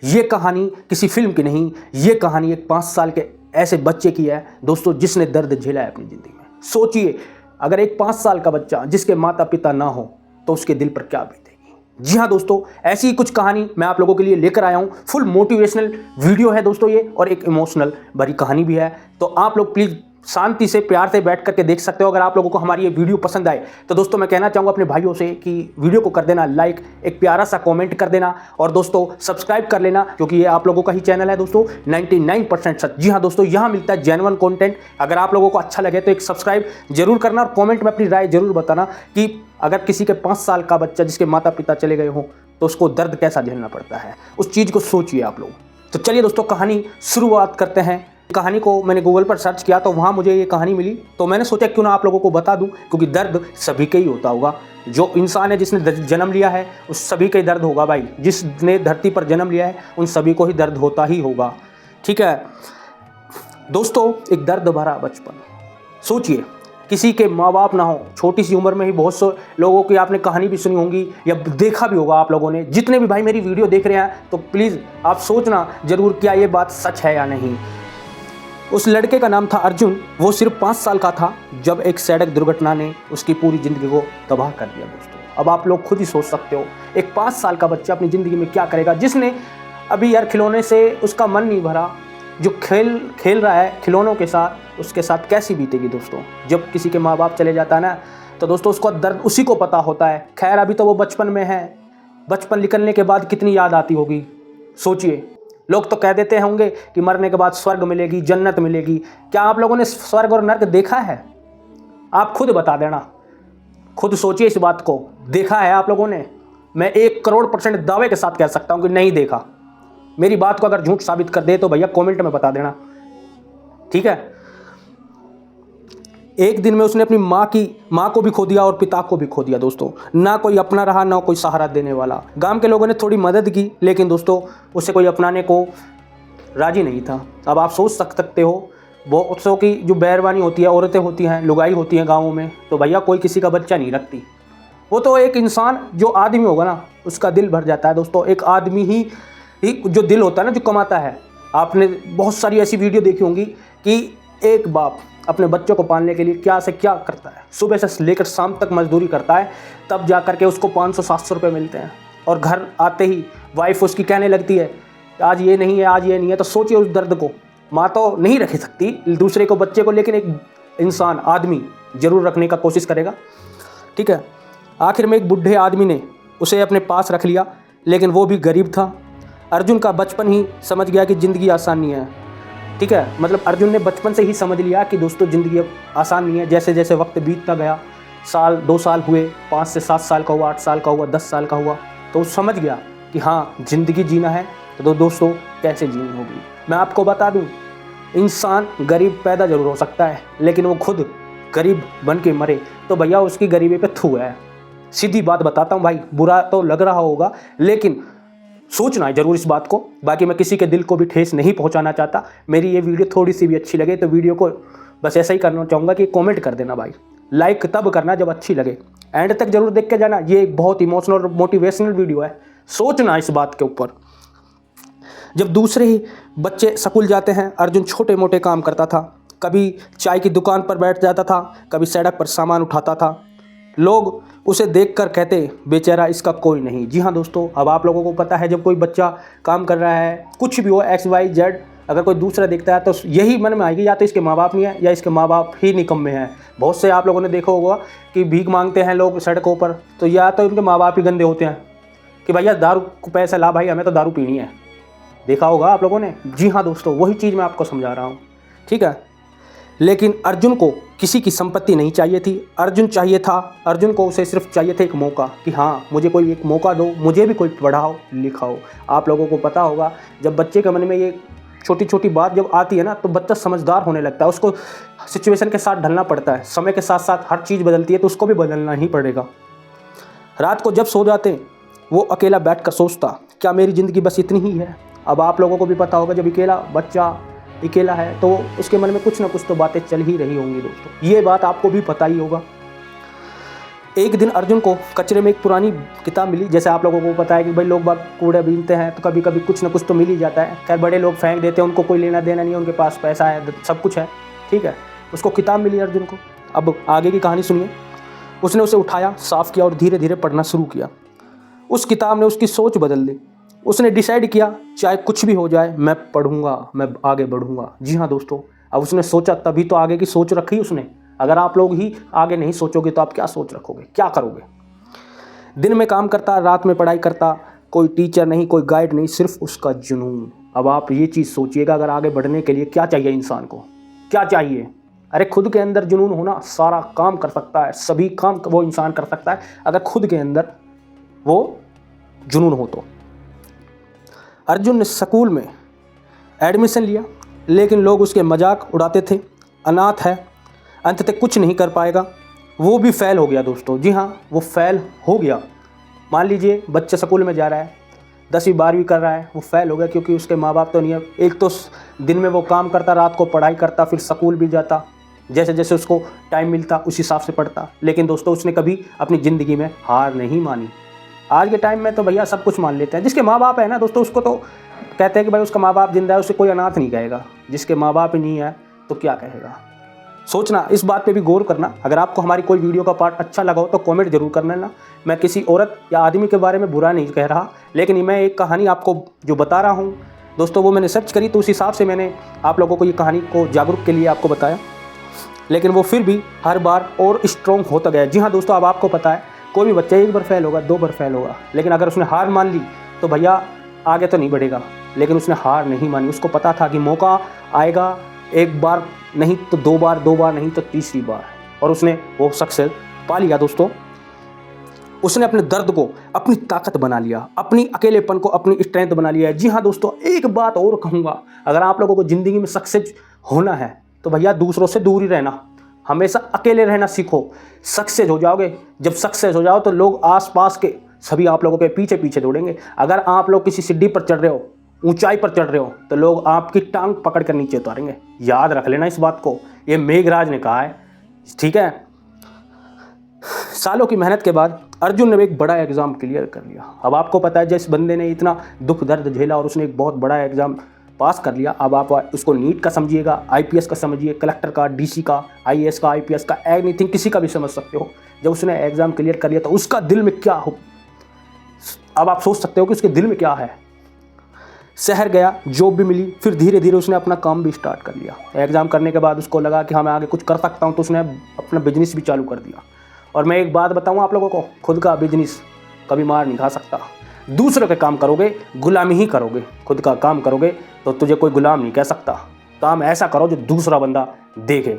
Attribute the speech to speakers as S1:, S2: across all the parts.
S1: ये कहानी किसी फिल्म की नहीं, ये कहानी एक 5 साल के ऐसे बच्चे की है दोस्तों, जिसने दर्द झेला है अपनी ज़िंदगी में। सोचिए, अगर एक 5 साल का बच्चा जिसके माता पिता ना हो तो उसके दिल पर क्या बीतेगी। जी हाँ दोस्तों, ऐसी ही कुछ कहानी मैं आप लोगों के लिए लेकर आया हूँ। फुल मोटिवेशनल वीडियो है दोस्तों ये, और एक इमोशनल भरी कहानी भी है। तो आप लोग प्लीज़ शांति से प्यार से बैठ करके देख सकते हो। अगर आप लोगों को हमारी ये वीडियो पसंद आए तो दोस्तों मैं कहना चाहूँगा अपने भाइयों से कि वीडियो को कर देना लाइक, एक प्यारा सा कमेंट कर देना, और दोस्तों सब्सक्राइब कर लेना, क्योंकि ये आप लोगों का ही चैनल है दोस्तों। 99% सच। जी हाँ दोस्तों, यहाँ मिलता है जेन्युइन कंटेंट। अगर आप लोगों को अच्छा लगे तो एक सब्सक्राइब जरूर करना, और कॉमेंट में अपनी राय जरूर बताना कि अगर किसी के 5 साल का बच्चा जिसके माता पिता चले गए हों तो उसको दर्द कैसा झेलना पड़ता है, उस चीज़ को सोचिए आप लोग। तो चलिए दोस्तों, कहानी शुरुआत करते हैं। कहानी को मैंने गूगल पर सर्च किया तो वहाँ मुझे ये कहानी मिली, तो मैंने सोचा क्यों ना आप लोगों को बता दूं, क्योंकि दर्द सभी का ही होता होगा। जो इंसान है जिसने जन्म लिया है उस सभी का ही दर्द होगा भाई। जिसने धरती पर जन्म लिया है उन सभी को ही दर्द होता ही होगा, ठीक है दोस्तों। एक दर्द भरा बचपन। सोचिए, किसी के माँ बाप ना हो, छोटी सी उम्र में ही बहुत से लोगों की आपने कहानी भी सुनी होगी या देखा भी होगा आप लोगों ने। जितने भी भाई मेरी वीडियो देख रहे हैं तो प्लीज़ आप सोचना जरूर क्या ये बात सच है या नहीं। उस लड़के का नाम था अर्जुन। वो सिर्फ 5 साल का था जब एक सड़क दुर्घटना ने उसकी पूरी ज़िंदगी को तबाह कर दिया दोस्तों। अब आप लोग खुद ही सोच सकते हो, एक 5 साल का बच्चा अपनी ज़िंदगी में क्या करेगा, जिसने अभी यार खिलौने से उसका मन नहीं भरा, जो खेल रहा है खिलौनों के साथ, उसके साथ कैसी बीतेगी दोस्तों। जब किसी के माँ बाप चले जाता है ना तो दोस्तों उसका दर्द उसी को पता होता है। खैर अभी तो वो बचपन में है, बचपन निकलने के बाद कितनी याद आती होगी सोचिए। लोग तो कह देते होंगे कि मरने के बाद स्वर्ग मिलेगी, जन्नत मिलेगी। क्या आप लोगों ने स्वर्ग और नर्क देखा है? आप खुद बता देना, खुद सोचिए इस बात को। देखा है आप लोगों ने? मैं 1,000,000% दावे के साथ कह सकता हूं कि नहीं देखा। मेरी बात को अगर झूठ साबित कर दे तो भैया कमेंट में बता देना, ठीक है। एक दिन में उसने अपनी माँ को भी खो दिया और पिता को भी खो दिया दोस्तों। ना कोई अपना रहा, ना कोई सहारा देने वाला। गांव के लोगों ने थोड़ी मदद की, लेकिन दोस्तों उसे कोई अपनाने को राजी नहीं था। अब आप सोच सकते हो, बहुत सौ की जो बैरवानी होती है, औरतें होती हैं, लुगाई होती हैं गाँवों में, तो भैया कोई किसी का बच्चा नहीं रखती। वो तो एक इंसान जो आदमी होगा ना, उसका दिल भर जाता है दोस्तों। एक आदमी ही जो दिल होता है ना, जो कमाता है। आपने बहुत सारी ऐसी वीडियो देखी होंगी कि एक बाप अपने बच्चों को पालने के लिए क्या से क्या करता है, सुबह से लेकर शाम तक मजदूरी करता है, तब जा करके उसको 500-700 रुपये मिलते हैं। और घर आते ही वाइफ उसकी कहने लगती है आज ये नहीं है, आज ये नहीं है। तो सोचिए उस दर्द को। माँ तो नहीं रख सकती दूसरे को, बच्चे को, लेकिन एक इंसान, आदमी जरूर रखने का कोशिश करेगा, ठीक है। आखिर में एक बूढ़े आदमी ने उसे अपने पास रख लिया, लेकिन वो भी गरीब था। अर्जुन का बचपन ही समझ गया कि ज़िंदगी आसान नहीं है, ठीक है। मतलब अर्जुन ने बचपन से ही समझ लिया कि दोस्तों ज़िंदगी अब आसान नहीं है। जैसे जैसे वक्त बीतता गया, साल 2 साल हुए, 5 से 7 साल का हुआ, 8 साल का हुआ, 10 साल का हुआ, तो वो समझ गया कि हाँ ज़िंदगी जीना है तो दोस्तों कैसे जीनी होगी। मैं आपको बता दूं, इंसान गरीब पैदा जरूर हो सकता है, लेकिन वो खुद गरीब बन के मरे तो भैया उसकी गरीबी पे थू है। सीधी बात बताता हूँ भाई, बुरा तो लग रहा होगा लेकिन सोचना है जरूर इस बात को। बाकी मैं किसी के दिल को भी ठेस नहीं पहुंचाना चाहता। मेरी ये वीडियो थोड़ी सी भी अच्छी लगे तो वीडियो को बस ऐसा ही करना चाहूँगा कि कमेंट कर देना भाई। लाइक तब करना जब अच्छी लगे, एंड तक जरूर देख के जाना। ये एक बहुत इमोशनल और मोटिवेशनल वीडियो है, सोचना इस बात के ऊपर। जब दूसरे ही बच्चे स्कूल जाते हैं, अर्जुन छोटे मोटे काम करता था। कभी चाय की दुकान पर बैठ जाता था, कभी सड़क पर सामान उठाता था। लोग उसे देखकर कहते बेचारा इसका कोई नहीं। जी हाँ दोस्तों, अब आप लोगों को पता है जब कोई बच्चा काम कर रहा है, कुछ भी हो XYZ, अगर कोई दूसरा देखता है तो यही मन में आएगी या तो इसके माँ बाप नहीं है या इसके माँ बाप ही निकम्मे हैं। बहुत से आप लोगों ने देखा होगा कि भीख मांगते हैं लोग सड़कों पर, तो या तो इनके माँ बाप ही गंदे होते हैं कि भैया दारू को पैसा ला भाई, हमें तो दारू पीनी है। देखा होगा आप लोगों ने। जी हाँ दोस्तों, वही चीज़ मैं आपको समझा रहा हूँ, ठीक है। लेकिन अर्जुन को किसी की संपत्ति नहीं चाहिए थी। अर्जुन को उसे सिर्फ चाहिए था एक मौका कि हाँ मुझे कोई एक मौका दो, मुझे भी कोई पढ़ाओ लिखाओ। आप लोगों को पता होगा जब बच्चे के मन में ये छोटी छोटी बात जब आती है ना तो बच्चा समझदार होने लगता है। उसको सिचुएशन के साथ ढलना पड़ता है, समय के साथ साथ हर चीज़ बदलती है तो उसको भी बदलना ही पड़ेगा। रात को जब सो जाते वो अकेला बैठ कर सोचता क्या मेरी ज़िंदगी बस इतनी ही है। अब आप लोगों को भी पता होगा जब बच्चा अकेला है तो उसके मन में कुछ ना कुछ तो बातें चल ही रही होंगी दोस्तों। ये बात आपको भी पता ही होगा। एक दिन अर्जुन को कचरे में एक पुरानी किताब मिली। जैसे आप लोगों को पता है कि भाई लोग बाग कूड़े बीनते हैं तो कभी कभी कुछ ना कुछ तो मिल ही जाता है। खैर बड़े लोग फेंक देते हैं, उनको कोई लेना देना नहीं है, उनके पास पैसा है, सब कुछ है, ठीक है। उसको किताब मिली अर्जुन को। अब आगे की कहानी सुनिए। उसने उसे उठाया, साफ़ किया और धीरे धीरे पढ़ना शुरू किया। उस किताब ने उसकी सोच बदल दी। उसने डिसाइड किया चाहे कुछ भी हो जाए मैं पढ़ूंगा, मैं आगे बढ़ूंगा। जी हाँ दोस्तों, अब उसने सोचा तभी तो आगे की सोच रखी उसने। अगर आप लोग ही आगे नहीं सोचोगे तो आप क्या सोच रखोगे, क्या करोगे। दिन में काम करता, रात में पढ़ाई करता, कोई टीचर नहीं, कोई गाइड नहीं, सिर्फ उसका जुनून। अब आप ये चीज़ सोचिएगा, अगर आगे बढ़ने के लिए क्या चाहिए इंसान को, क्या चाहिए। अरे खुद के अंदर जुनून होना, सारा काम कर सकता है, सभी काम वो इंसान कर सकता है अगर खुद के अंदर वो जुनून हो तो। अर्जुन ने स्कूल में एडमिशन लिया, लेकिन लोग उसके मजाक उड़ाते थे। अनाथ है, अंततः कुछ नहीं कर पाएगा। वो भी फेल हो गया दोस्तों। जी हाँ, वो फेल हो गया। मान लीजिए बच्चा स्कूल में जा रहा है, 10वीं 12वीं कर रहा है, वो फेल हो गया क्योंकि उसके माँ बाप तो नहीं है। एक तो दिन में वो काम करता, रात को पढ़ाई करता, फिर स्कूल भी जाता, जैसे जैसे उसको टाइम मिलता उस हिसाब से पढ़ता। लेकिन दोस्तों उसने कभी अपनी ज़िंदगी में हार नहीं मानी। आज के टाइम में तो भैया सब कुछ मान लेते हैं। जिसके माँ बाप है ना दोस्तों, उसको तो कहते हैं कि भाई उसका माँ बाप जिंदा है, उसे कोई अनाथ नहीं कहेगा। जिसके माँ बाप ही नहीं है तो क्या कहेगा। सोचना, इस बात पे भी गौर करना। अगर आपको हमारी कोई वीडियो का पार्ट अच्छा लगा हो तो कमेंट जरूर करना ना। मैं किसी औरत या आदमी के बारे में बुरा नहीं कह रहा, लेकिन मैं एक कहानी आपको जो बता रहा हूँ दोस्तों, वो मैंने सर्च करी तो उस हिसाब से मैंने आप लोगों को ये कहानी को जागरूक के लिए आपको बताया। लेकिन वो फिर भी हर बार और स्ट्रॉन्ग होता गया। जी हाँ दोस्तों, अब आपको पता है कोई भी बच्चा एक बार फेल होगा, 2 बार फेल होगा, लेकिन अगर उसने हार मान ली तो भैया आगे तो नहीं बढ़ेगा। लेकिन उसने हार नहीं मानी। उसको पता था कि मौका आएगा, एक बार नहीं तो 2 बार, 2 बार नहीं तो तीसरी बार, और उसने वो सक्सेस पा लिया दोस्तों। उसने अपने दर्द को अपनी ताकत बना लिया, अपनी अकेलेपन को अपनी स्ट्रेंथ बना लिया। जी हाँ दोस्तों, एक बात और कहूँगा, अगर आप लोगों को ज़िंदगी में सक्सेस होना है तो भैया दूसरों से दूर ही रहना, हमेशा अकेले रहना सीखो। सक्सेस हो जाओगे, जब सक्सेस हो जाओ तो लोग आसपास के सभी आप लोगों के पीछे पीछे दौड़ेंगे। अगर आप लोग किसी सीढ़ी पर चढ़ रहे हो, ऊंचाई पर चढ़ रहे हो, तो लोग आपकी टांग पकड़ कर नीचे उतारेंगे। याद रख लेना इस बात को, ये मेघराज ने कहा है, ठीक है। सालों की मेहनत के बाद अर्जुन ने एक बड़ा एग्ज़ाम क्लियर कर लिया। अब आपको पता है जिस बंदे ने इतना दुख दर्द झेला और उसने एक बहुत बड़ा एग्ज़ाम पास कर लिया, अब आप उसको नीट का समझिएगा, आईपीएस का समझिए, कलेक्टर का, डीसी का, आईएएस का, आईपीएस का, एनीथिंग किसी का भी समझ सकते हो। जब उसने एग्ज़ाम क्लियर कर लिया तो उसका दिल में क्या हो, अब आप सोच सकते हो कि उसके दिल में क्या है। शहर गया, जॉब भी मिली, फिर धीरे धीरे उसने अपना काम भी स्टार्ट कर लिया। एग्ज़ाम करने के बाद उसको लगा कि हाँ मैं आगे कुछ कर सकता हूँ, तो उसने अपना बिजनेस भी चालू कर दिया। और मैं एक बात बताऊँ आप लोगों को, खुद का बिजनेस कभी मार नहीं खा सकता। दूसरे के काम करोगे गुलामी ही करोगे, खुद का काम करोगे तो तुझे कोई गुलाम नहीं कह सकता। काम ऐसा करो जो दूसरा बंदा देखे।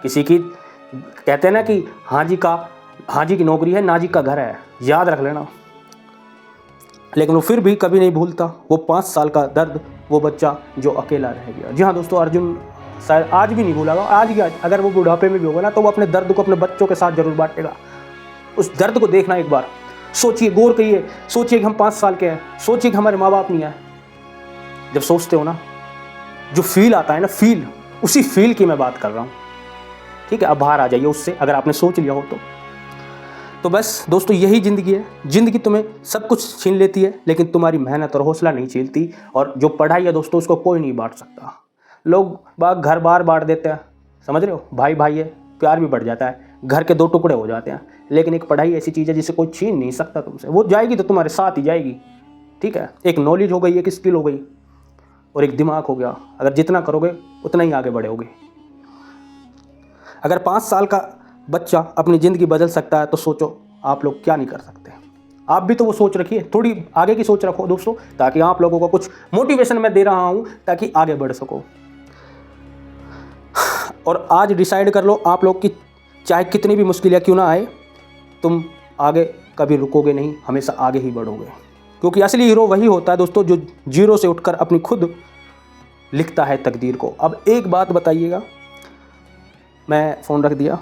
S1: किसी की कहते हैं ना कि हाँ जी की नौकरी है, ना जी का घर है, याद रख लेना। लेकिन वो फिर भी कभी नहीं भूलता वो 5 साल का दर्द, वो बच्चा जो अकेला रह गया। जी हाँ दोस्तों, अर्जुन शायद आज भी नहीं भूला होगा। आज क्या, अगर वो बुढ़ापे में भी होगा ना तो वो अपने दर्द को अपने बच्चों के साथ जरूर बांटेगा। उस दर्द को देखना एक बार, सोचिए, गौर करिए, सोचिए कि हम 5 साल के हैं, सोचिए कि हमारे माँ बाप नहीं है। जब सोचते हो ना, जो फील आता है ना, फील, उसी फील की मैं बात कर रहा हूँ, ठीक है। अब बाहर आ जाइए उससे, अगर आपने सोच लिया हो तो बस दोस्तों यही ज़िंदगी है। ज़िंदगी तुम्हें सब कुछ छीन लेती है, लेकिन तुम्हारी मेहनत और हौसला नहीं छीनती। और जो पढ़ाई है दोस्तों, उसको कोई नहीं बांट सकता। लोग बाग घर बार बांट देते हैं, समझ रहे हो, भाई भाई है, प्यार भी बढ़ जाता है, घर के 2 टुकड़े हो जाते हैं। लेकिन एक पढ़ाई ऐसी चीज़ है जिसे कोई छीन नहीं सकता तुमसे। वो जाएगी तो तुम्हारे साथ ही जाएगी, ठीक है। एक नॉलेज हो गई, एक स्किल हो गई और एक दिमाग हो गया। अगर जितना करोगे उतना ही आगे बढ़ोगे। अगर 5 साल का बच्चा अपनी ज़िंदगी बदल सकता है तो सोचो आप लोग क्या नहीं कर सकते। आप भी तो वो सोच रखिए, थोड़ी आगे की सोच रखो दोस्तों, ताकि आप लोगों को कुछ मोटिवेशन मैं दे रहा हूँ ताकि आगे बढ़ सको। और आज डिसाइड कर लो आप लोग कि चाहे कितनी भी मुश्किलें क्यों ना आए, तुम आगे कभी रुकोगे नहीं, हमेशा आगे ही बढ़ोगे। क्योंकि असली हीरो वही होता है दोस्तों जो जीरो से उठकर अपनी खुद लिखता है तकदीर को। अब एक बात बताइएगा, मैं फ़ोन रख दिया,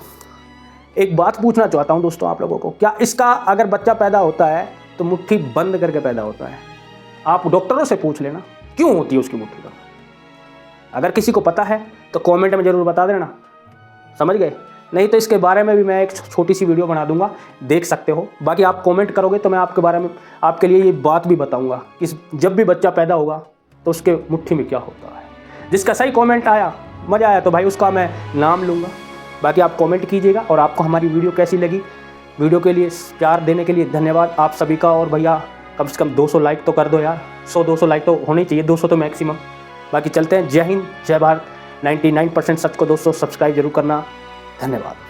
S1: एक बात पूछना चाहता हूं दोस्तों आप लोगों को, क्या इसका अगर बच्चा पैदा होता है तो मुट्ठी बंद करके पैदा होता है? आप डॉक्टरों से पूछ लेना क्यों होती है उसकी मुट्ठी बंद। अगर किसी को पता है तो कमेंट में ज़रूर बता देना, समझ गए। नहीं तो इसके बारे में भी मैं एक छोटी सी वीडियो बना दूंगा, देख सकते हो। बाकी आप कमेंट करोगे तो मैं आपके बारे में, आपके लिए ये बात भी बताऊंगा कि जब भी बच्चा पैदा होगा तो उसके मुट्ठी में क्या होता है। जिसका सही कमेंट आया, मज़ा आया, तो भाई उसका मैं नाम लूँगा। बाकी आप कमेंट कीजिएगा। और आपको हमारी वीडियो कैसी लगी, वीडियो के लिए प्यार देने के लिए धन्यवाद आप सभी का। और भैया कम से कम 200 लाइक तो कर दो यार, 100-200 लाइक तो होनी चाहिए, 200 तो मैक्सिमम। बाकी चलते हैं। जय हिंद, जय भारत। 99% सच को दोस्तों सब्सक्राइब जरूर करना। धन्यवाद।